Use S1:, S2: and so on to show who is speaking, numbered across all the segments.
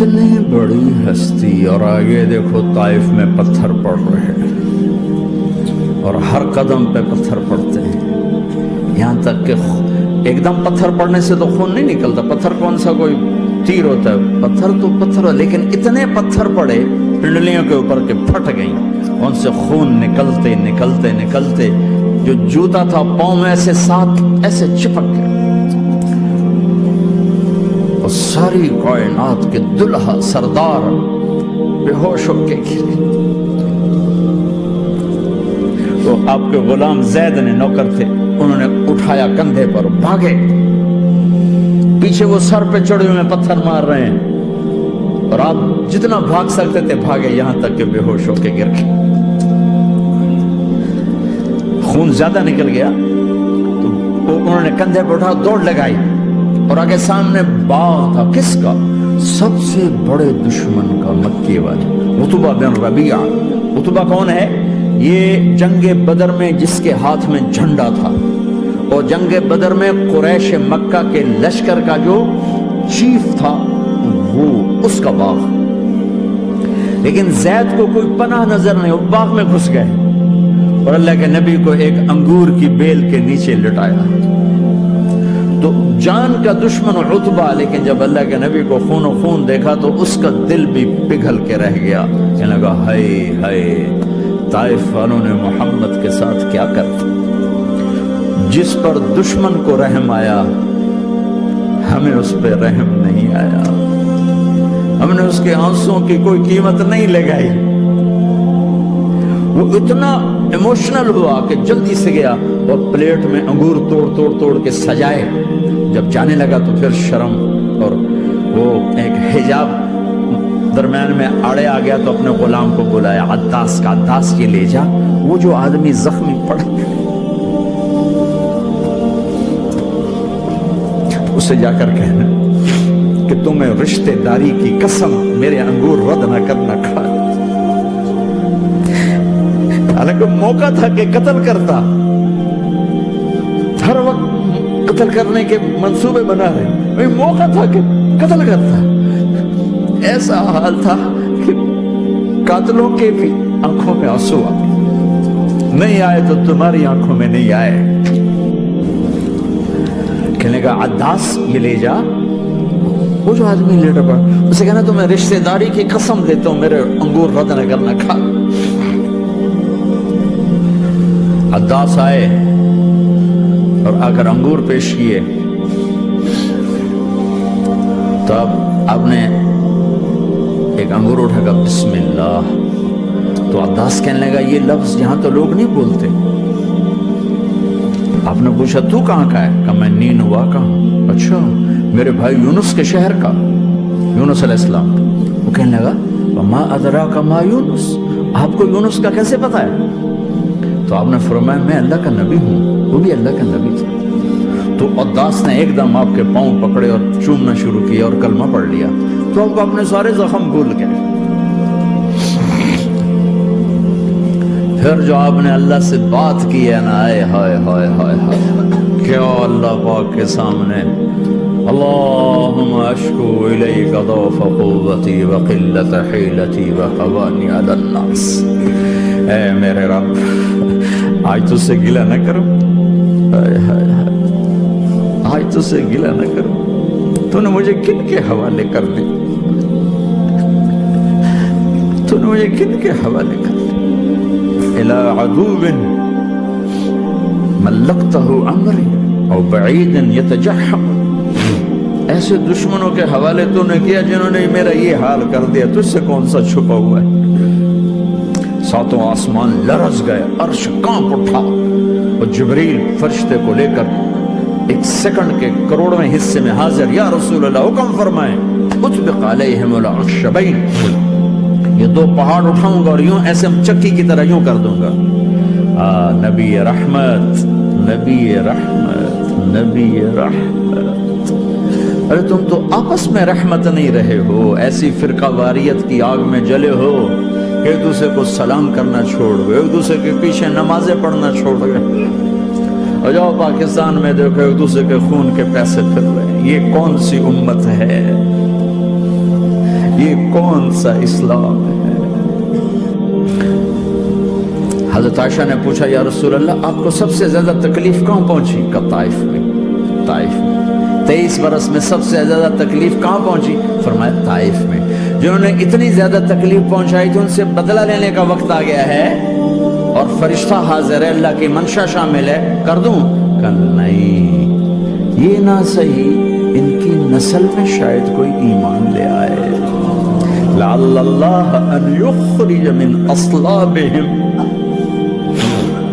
S1: اتنی بڑی ہستی، اور آگے دیکھو طائف میں پتھر پڑ رہے ہیں اور ہر قدم پہ پتھر پڑتے ہیں، یہاں تک کہ ایک دم پتھر پڑنے سے تو خون نہیں نکلتا، پتھر کون سا کوئی تیر ہوتا ہے، پتھر تو پتھر ہے، لیکن اتنے پتھر پڑے پنڈلیوں کے اوپر کے پھٹ گئیں، ان سے خون نکلتے نکلتے نکلتے جو جوتا تھا پاؤں میں ایسے ساتھ ایسے چپک گئے، اور ساری کائنات کے دلہا سردار بے ہوش ہو کے گرے۔ تو آپ کے غلام زید نے نوکر تھے، انہوں نے اٹھایا کندھے پر، بھاگے، پیچھے وہ سر پہ چڑھے ہوئے پتھر مار رہے ہیں، اور آپ جتنا بھاگ سکتے تھے بھاگے، یہاں تک کہ بے ہوش ہو کے گر گئے، خون زیادہ نکل گیا، تو انہوں نے کندھے پہ اٹھا دوڑ لگائی، اور آگے سامنے باغ تھا، کس کا؟ سب سے بڑے دشمن کا، مکے والے عتبہ بن ربیعہ۔ عتبہ کون ہے؟ یہ جنگ بدر میں جس کے ہاتھ میں جھنڈا تھا، اور جنگ بدر میں قریش مکہ کے لشکر کا جو چیف تھا، وہ اس کا باغ، لیکن زید کو کوئی پناہ نظر نہیں، وہ باغ میں گھس گئے، اور اللہ کے نبی کو ایک انگور کی بیل کے نیچے لٹایا۔ تو جان کا دشمن عتبہ، لیکن جب اللہ کے نبی کو خون و خون دیکھا تو اس کا دل بھی پگھل کے رہ گیا، کہنے لگا ہائے ہائے، طائف والوں نے محمد کے ساتھ کیا کر دیا؟ جس پر دشمن کو رحم آیا، ہمیں اس پہ رحم نہیں آیا، ہم نے اس کے آنسوں کی کوئی قیمت نہیں لگائی۔ وہ اتنا ایموشنل ہوا کہ جلدی سے گیا اور پلیٹ میں انگور توڑ توڑ توڑ کے سجائے، جب جانے لگا تو پھر شرم اور وہ ایک حجاب درمیان میں آڑے آ گیا، تو اپنے غلام کو بلایا، عداس کا، عداس یہ لے جا وہ جو آدمی زخمی پڑا، اسے جا کر کہنا کہ تمہیں رشتے داری کی قسم میرے انگور رد نہ کرنا، کھا۔ حالانکہ موقع تھا کہ قتل کرتا، ہر وقت قتل کرنے کے منصوبے بنا رہے، موقع تھا کہ قتل کرتا۔ ایسا حال تھا کہ قاتلوں کے بھی آنکھوں میں آنسو آئے، نہیں آئے تو تمہاری آنکھوں میں نہیں آئے۔ کہنے کا عداس یہ لے جا، وہ جو آدمی لیٹا پڑا، اسے کہنا تو میں رشتہ داری کی قسم دیتا ہوں میرے انگور رد نہ کرنا، کھا۔ عداس آئے اور آ کر انگور پیش کیے، تو اب آپ نے ایک انگور اٹھا کر بسم اللہ، تو عداس کہنے لگا یہ لفظ یہاں تو لوگ نہیں بولتے۔ آپ نے پوچھا تو کہاں کا ہے؟ کہا میں نینوا کا ہوں۔ اچھا، میرے بھائی یونس کے شہر کا، یونس علیہ السلام۔ وہ کہنے لگا وما ادراک ما یونس، آپ کو یونس کا کیسے پتا ہے؟ تو آپ نے فرمایا میں اللہ کا نبی ہوں، وہ بھی اللہ کا نبی تھا۔ تو عداس نے ایک دم آپ کے پاؤں پکڑے اور چومنا شروع کیا اور کلمہ پڑھ لیا، تو آپ اپنے سارے زخم بھول گئے۔ پھر جو آپ نے اللہ سے بات کی ہے نا، آئے ہائے ہائے ہائے ہائے، کیا اللہ پاک کے سامنے اللہم اشکو الیک ضعف قوتی وقلت حیلتی وحوانی علی الناس، اے میرے رب آج تجھ سے گلہ نہ کروں، آج تجھ سے گلہ نہ کروں، تو نے مجھے کن کے حوالے کر دی، تو نے مجھے کن کے حوالے کر دی، الى عدو ملکتہ امری او بعید یتجحم، ایسے دشمنوں کے حوالے تو نے کیا جنہوں نے میرا یہ حال کر دیا، تجھ سے کون سا چھپا ہوا ہے۔ ساتوں آسمان لرز گئے، عرش کانپ اٹھا، اور جبریل فرشتے کو لے کر ایک سیکنڈ کے کروڑویں حصے میں حاضر، یا رسول اللہ حکم فرمائیں، اطبق علیہم العشبین، یہ دو پہاڑ اٹھاؤں گا اور یوں ایسے چکی کی طرح یوں کر دوں گا۔ نبی رحمت، نبی رحمت، نبی رحمت، ارے تم تو آپس میں رحمت نہیں رہے ہو، ایسی فرقہ واریت کی آگ میں جلے ہو، ایک دوسرے کو سلام کرنا چھوڑ گئے، ایک دوسرے کے پیچھے نمازیں پڑھنا چھوڑ گئے، اور جاؤ پاکستان میں دیکھو ایک دوسرے کے خون کے پیسے پھر رہے ہیں۔ یہ کون سی امت ہے؟ یہ کون سا اسلام ہے؟ حضرت عائشہ نے پوچھا یا رسول اللہ آپ کو سب سے زیادہ تکلیف کہاں پہنچی؟ کہ طائف میں۔ طائف میں 23 برس میں سب سے زیادہ تکلیف کہاں پہنچی؟ فرمایا طائف میں۔ جنہوں نے اتنی زیادہ تکلیف پہنچائی تھی ان سے بدلہ لینے کا وقت آ گیا ہے، اور فرشتہ حاضر ہے، اللہ کی منشا شامل ہے، کر دوں؟ کہ نہیں، یہ نہ صحیح، ان کی نسل میں شاید کوئی ایمان لے آئے، لعل اللہ ان یخرج من اصلابہم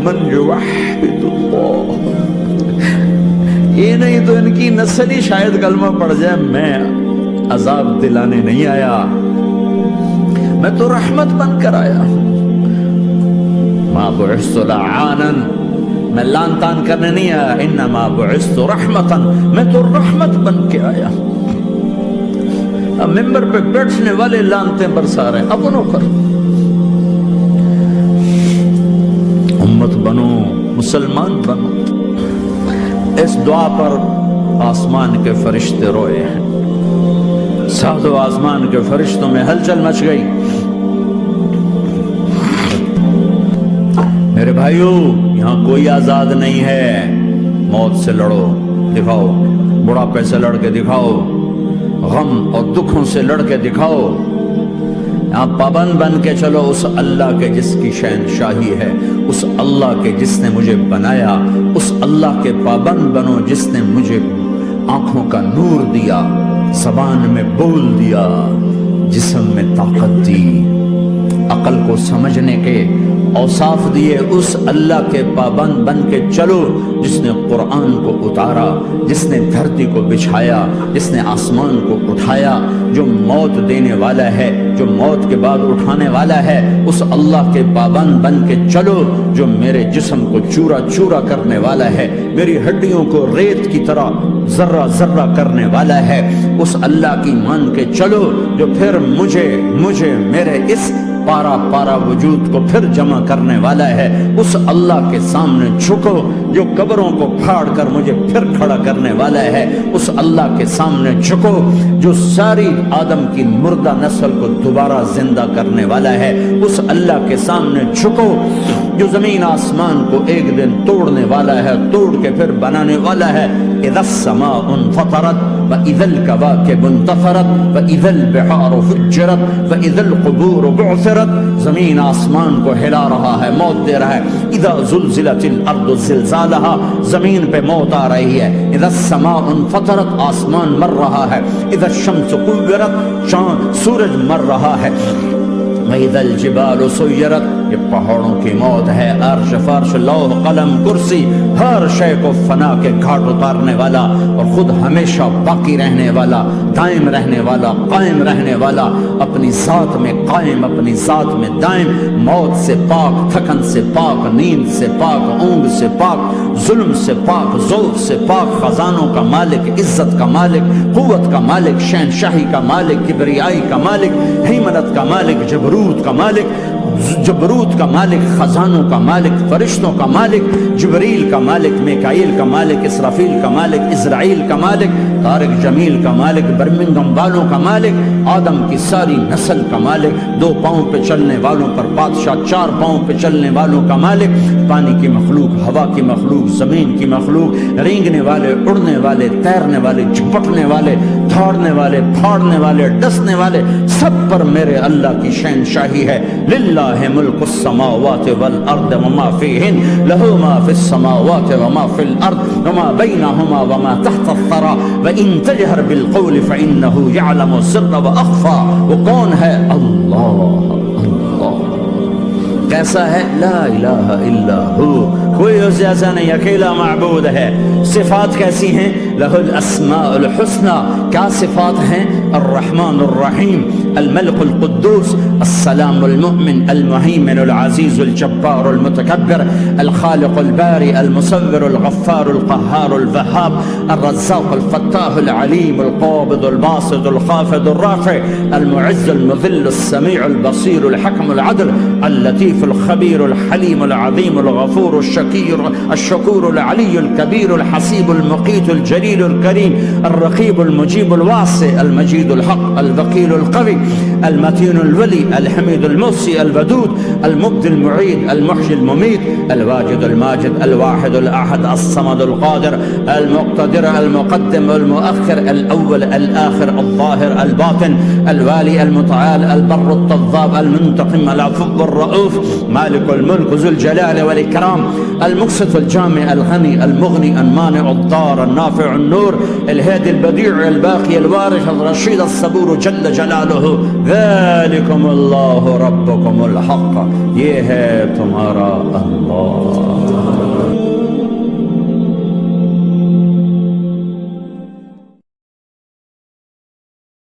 S1: من یوحد اللہ۔ یہ نہیں تو ان کی نسل ہی شاید کلمہ پڑ جائے، میں عذاب دلانے نہیں آیا، میں تو رحمت بن کر آیا ہوں۔ ما بعثت لعانا، میں لان تان کرنے نہیں آیا، انما بعثت رحمتا، میں تو رحمت بن کے آیا ہوں۔ اب ممبر پہ بیٹھنے والے لانتے برسا رہے ہیں، اب انہوں کر امت بنو، مسلمان بنو۔ اس دعا پر آسمان کے فرشتے روئے ہیں، سات و آسمان کے فرشتوں میں ہلچل مچ گئی۔ میرے بھائیو، یہاں کوئی آزاد نہیں ہے، موت سے لڑو، دکھاؤ، بڑھاپے سے لڑ کے دکھاؤ، غم اور دکھوں سے لڑ کے دکھاؤ، یہاں پابند بن کے چلو اس اللہ کے جس کی شہنشاہی ہے، اس اللہ کے جس نے مجھے بنایا، اس اللہ کے پابند بنو جس نے مجھے آنکھوں کا نور دیا، زبان میں بول دیا، جسم میں طاقت دی، عقل کو سمجھنے کے اوصاف دیے، اس اللہ کے پابند بن کے چلو جس نے قرآن کو اتارا، جس نے دھرتی کو بچھایا، جس نے آسمان کو اٹھایا، جو موت دینے والا ہے، جو موت کے بعد اٹھانے والا ہے، اس اللہ کے پابند بن کے چلو جو میرے جسم کو چورا چورا کرنے والا ہے، میری ہڈیوں کو ریت کی طرح ذرہ ذرہ کرنے والا ہے، اس اللہ کی مان کے چلو جو پھر مجھے میرے اس پارا پارا وجود کو پھر جمع کرنے والا ہے، اس اللہ کے سامنے جھکو جو قبروں کو پھاڑ کر مجھے پھر کھڑا کرنے والا ہے، اس اللہ کے سامنے جھکو جو ساری آدم کی مردہ نسل کو دوبارہ زندہ کرنے والا ہے، اس اللہ کے سامنے جھکو جو زمین آسمان کو ایک دن توڑنے والا ہے، توڑ کے پھر بنانے والا ہے۔ اذا السماء انفطرت واذا الكواكب انتثرت واذا البحار فجرت واذا القبور بعثرت، زمین آسمان کو ہلا رہا ہے، موت دے رہا ہے۔ اذا زلزلت الارض زلزالها، زمین پہ موت آ رہی ہے۔ اذا السماء انفطرت، آسمان مر رہا ہے۔ اذا الشمس كورت، سورج مر رہا ہے۔ وَإِذَا الْجِبَالُ سُيِّرَتْ، یہ پہاڑوں کی موت ہے۔ عرش فرش لوح قلم کرسی، ہر شے کو فنا کے گھاٹ اتارنے والا اور خود ہمیشہ باقی رہنے والا، دائم رہنے والا، قائم رہنے والا، اپنی ذات میں قائم، اپنی ذات میں دائم، موت سے پاک، تھکن سے پاک، نیند سے پاک، اونگ سے پاک، ظلم سے پاک، ذوق سے پاک، خزانوں کا مالک، عزت کا مالک، قوت کا مالک، شہنشاہی کا مالک، کبریائی کا مالک، ہیمنت کا مالک، جبروت کا مالک، جبروت کا مالک، خزانوں کا مالک، فرشتوں کا مالک، جبریل کا مالک، میکائیل کا مالک، اسرافیل کا مالک، اسرائیل کا مالک، طارق جمیل کا مالک، برمنگم والوں کا مالک، آدم کی ساری نسل کا مالک، 2 پاؤں پہ چلنے والوں پر بادشاہ، 4 پاؤں پہ چلنے والوں کا مالک، پانی کی مخلوق، ہوا کی مخلوق، زمین کی مخلوق، رینگنے والے، اڑنے والے، تیرنے والے، جھپٹنے والے، دھاڑنے والے، پھاڑنے والے، ڈسنے والے، سب پر میرے اللہ کی شہنشاہی ہے۔ للہ ملک السماوات والارض وما فیہن، لہ ما فی السماوات وما فی الارض وما بینہما وما تحت الثری وان تجہر بالقول فانہ یعلم السر واخفی۔ وہ کون ہے؟ اللہ۔ کیسا ہے؟ لا الہ الا ہو، کوئی اس جیسا نہیں، اکیلا معبود ہے۔ صفات کیسی ہیں؟ لہ الاسماء الحسنى، کیا صفات ہیں؟ الرحمن الرحیم، الملك القدوس، السلام المؤمن، المهيمن العزيز الجبار المتكبر، الخالق البارئ المصور الغفار القهار الوهاب، الرزاق الفتاح العليم القابض الباسط الخافض الرافع، المعز المذل السميع البصير الحكم العدل، اللطيف الخبير الحليم العظيم الغفور الشكور العلي الكبير الحسيب المقيت الجليل الجليل الكريم الرقيب المجيب الواسع المجيد الحق الوكيل القوي المتين الولي الحميد المحصي الودود المبدي المعيد المحيي المميت الواجد الماجد الواحد الأحد الصمد القادر المقتدر المقدم المؤخر الأول الآخر الظاهر الباطن الوالي المتعال البر التضاب المنتقم العفو الرؤوف مالك الملك ذو الجلال والإكرام المقسط الجامع الغني المغني المانع الضار النافع النور الهادي البديع الباقي الوارث الرشيد الصبور جل جلاله ذلكم اللہ ربکم الحق، یہ ہے تمہارا اللہ.